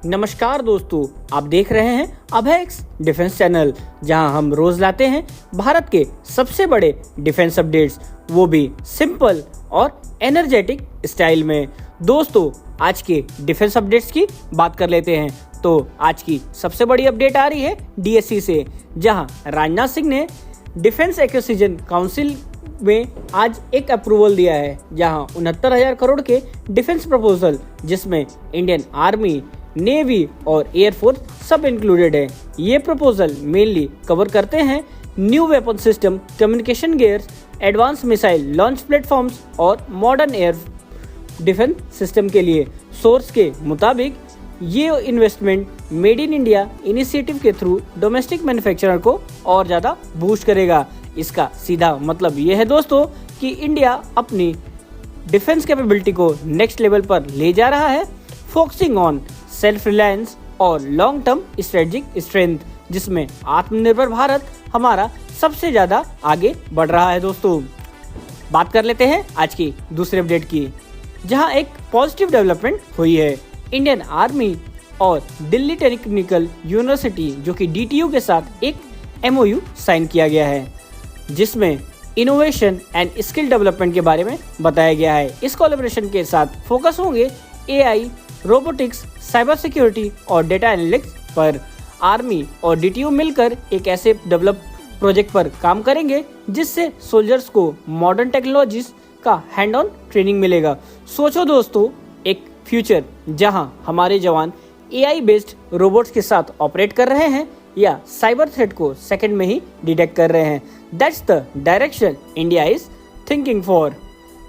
नमस्कार दोस्तों, आप देख रहे हैं अभेक्स डिफेंस चैनल, जहां हम रोज लाते हैं भारत के सबसे बड़े डिफेंस अपडेट्स, वो भी सिंपल और एनर्जेटिक स्टाइल में। दोस्तों, आज के डिफेंस अपडेट्स की बात कर लेते हैं। तो आज की सबसे बड़ी अपडेट आ रही है डीएससी से, जहां राजनाथ सिंह ने डिफेंस एक्विजिशन काउंसिल में आज एक अप्रूवल दिया है, जहां 69,000 करोड़ के डिफेंस प्रपोजल, जिसमें इंडियन आर्मी, नेवी और एयरफोर्स सब इंक्लूडेड है। ये प्रपोजल मेनली कवर करते हैं new weapon system, communication gears, advance missile launch platforms और मॉडर्न एयर डिफेंस सिस्टम के लिए। सोर्स के मुताबिक ये investment made in India initiative के थ्रू डोमेस्टिक मैन्युफैक्चरर को और ज़्यादा बूस्ट करेगा। इसका सीधा मतलब ये है दोस्तों कि इंडिया अपनी डिफेंस कैपेबिलिटी को नेक्स्ट लेवल पर ले जा रहा है, फोकसिंग ऑन सेल्फ रिलायंस और लॉन्ग टर्म स्ट्रेटेजिक स्ट्रेंथ, जिसमें आत्मनिर्भर भारत हमारा सबसे ज़्यादा आगे बढ़ रहा है। दोस्तों, बात कर लेते हैं आज की दूसरे अपडेट की, जहां एक पॉजिटिव डेवलपमेंट हुई है। इंडियन आर्मी और दिल्ली टेक्निकल यूनिवर्सिटी, जो कि DTU के साथ एक MOU साइन किया गया है, जिसमें इनोवेशन एंड स्किल डेवलपमेंट के बारे में बताया गया है। इस कोलैबोरेशन के साथ फोकस होंगे AI, रोबोटिक्स, साइबर सिक्योरिटी और डेटा एनालिटिक्स पर। आर्मी और DTU मिलकर एक ऐसे डेवलप प्रोजेक्ट पर काम करेंगे जिससे सोल्जर्स को मॉडर्न टेक्नोलॉजीज का हैंड ऑन ट्रेनिंग मिलेगा। सोचो दोस्तों, एक फ्यूचर जहां हमारे जवान AI बेस्ड रोबोट्स के साथ ऑपरेट कर रहे हैं या साइबर थ्रेट को सेकंड में ही डिटेक्ट कर रहे हैं। That's the direction India is thinking for.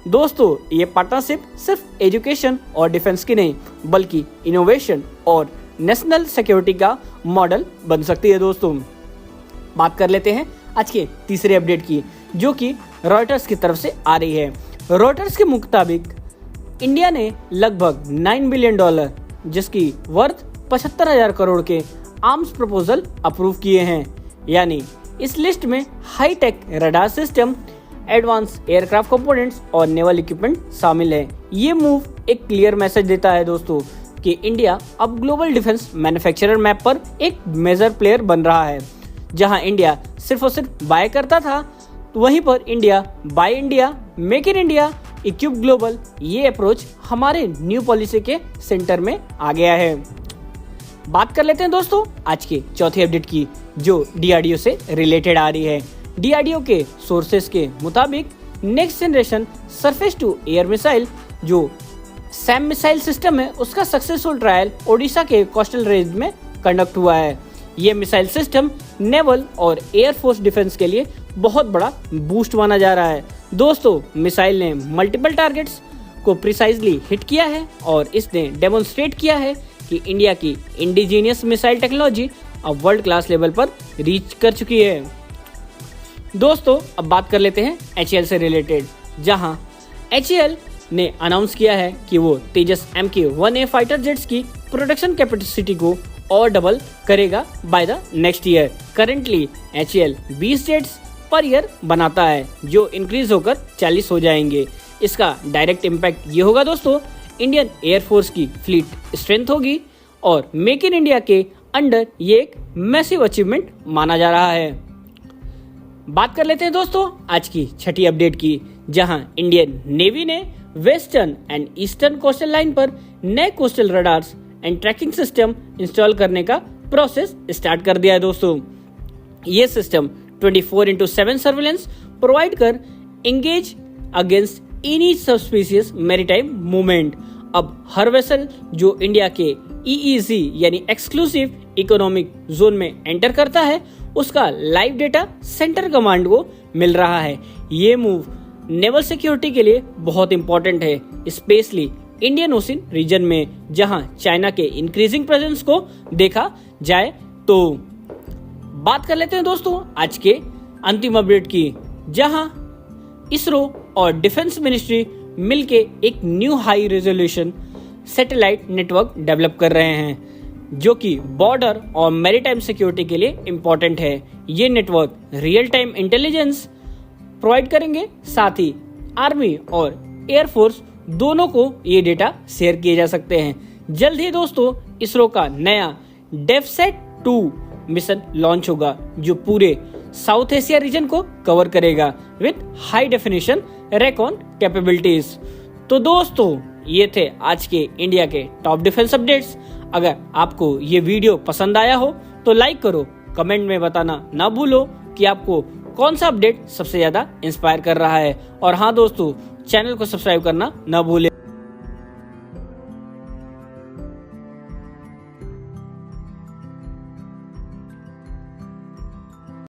दोस्तों, ये पार्टनरशिप सिर्फ एजुकेशन और डिफेंस की नहीं, बल्कि इनोवेशन और नेशनल सिक्योरिटी का मॉडल बन सकती है। दोस्तों, बात कर लेते हैं आज के तीसरे अपडेट की, जो कि रॉयटर्स की तरफ से आ रही है। रॉयटर्स के मुताबिक इंडिया ने लगभग $9 बिलियन, जिसकी वर्थ 75,000 करोड़ के आर्म्स प्रपोजल अप्रूव किए हैं। यानी इस लिस्ट में high tech radar system, advance aircraft components और नेवल इक्विपमेंट शामिल है। ये मूव एक क्लियर मैसेज देता है दोस्तों कि इंडिया अब ग्लोबल डिफेंस मैन्युफैक्चरर मैप पर एक मेजर प्लेयर बन रहा है। जहां इंडिया सिर्फ और सिर्फ बाय करता था, तो वहीं पर India by India, make in India, equip global, ये अप्रोच हमारे न्यू पॉलिसी के सेंटर में आ गया है। बात कर लेते हैं दोस्तों आज के चौथे अपडेट की, जो DRDO से रिलेटेड आ रही है। DRDO के सोर्सेस के मुताबिक next generation surface to air missile, जो सैम मिसाइल सिस्टम है, उसका सक्सेसफुल ट्रायल ओडिशा के कोस्टल रेंज में कंडक्ट हुआ है। ये मिसाइल सिस्टम नेवल और एयरफोर्स डिफेंस के लिए बहुत बड़ा बूस्ट माना जा रहा है। दोस्तों, मिसाइल ने मल्टीपल टारगेट्स को प्रिसाइजली हिट किया है और इसने डेमोन्स्ट्रेट किया है कि इंडिया की इंडिजीनियस मिसाइल टेक्नोलॉजी अब वर्ल्ड क्लास लेवल पर रीच कर चुकी है। दोस्तों, अब बात कर लेते हैं HAL से रिलेटेड, जहां HAL ने अनाउंस किया है कि वो तेजस MK-1A फाइटर जेट्स की प्रोडक्शन कैपेसिटी को और डबल करेगा by the next year. Currently HAL 20 jets per year बनाता है, जो इंक्रीज होकर 40 हो जाएंगे। इसका डायरेक्ट इम्पैक्ट ये होगा दोस्तों, इंडियन एयरफोर्स की फ्लीट स्ट्रेंथ होगी और मेक इन इंडिया के अंडर ये एक मैसिव अचीवमेंट माना जा रहा है। बात कर लेते हैं दोस्तों आज की छठी अपडेट की, जहां इंडियन नेवी ने western and eastern coastal line पर नए coastal radars and tracking system install करने का प्रोसेस स्टार्ट कर दिया है। दोस्तों, ये सिस्टम 24/7 सर्विलेंस प्रोवाइड कर engage against any suspicious maritime movement. अब हर वेसल जो इंडिया के EEZ यानी एक्सक्लूसिव इकोनॉमिक जोन में एंटर करता है, उसका लाइव डेटा सेंटर कमांड को मिल रहा है। ये मूव नेवल सिक्योरिटी के लिए बहुत इंपॉर्टेंट है, स्पेशली इंडियन ओशन रीजन में, जहां चाइना के इंक्रीजिंग प्रेजेंस को देखा जाए। तो बात कर लेते हैं दोस्तों आज के अंतिम अपडेट की, जहां इसरो और डिफेंस मिनिस्ट्री मिलके एक new high resolution satellite network develop कर रहे हैं, जो कि बॉर्डर और मैरीटाइम सिक्योरिटी के लिए इम्पोर्टेंट है। ये network real time intelligence provide करेंगे, साथ ही आर्मी और एयरफोर्स दोनों को ये डेटा शेयर किए जा सकते हैं। जल्द ही दोस्तों इसरो का नया डेवसेट 2 मिशन लॉन्च होगा, जो पूरे साउथ एशिया रीजन को कवर करेगा with high definition Recon capabilities. तो दोस्तों, ये थे आज के इंडिया के टॉप डिफेंस अपडेट्स। अगर आपको ये वीडियो पसंद आया हो तो लाइक करो, कमेंट में बताना ना भूलो कि आपको कौन सा अपडेट सबसे ज्यादा इंस्पायर कर रहा है। और हाँ दोस्तों, चैनल को सब्सक्राइब करना ना भूलें।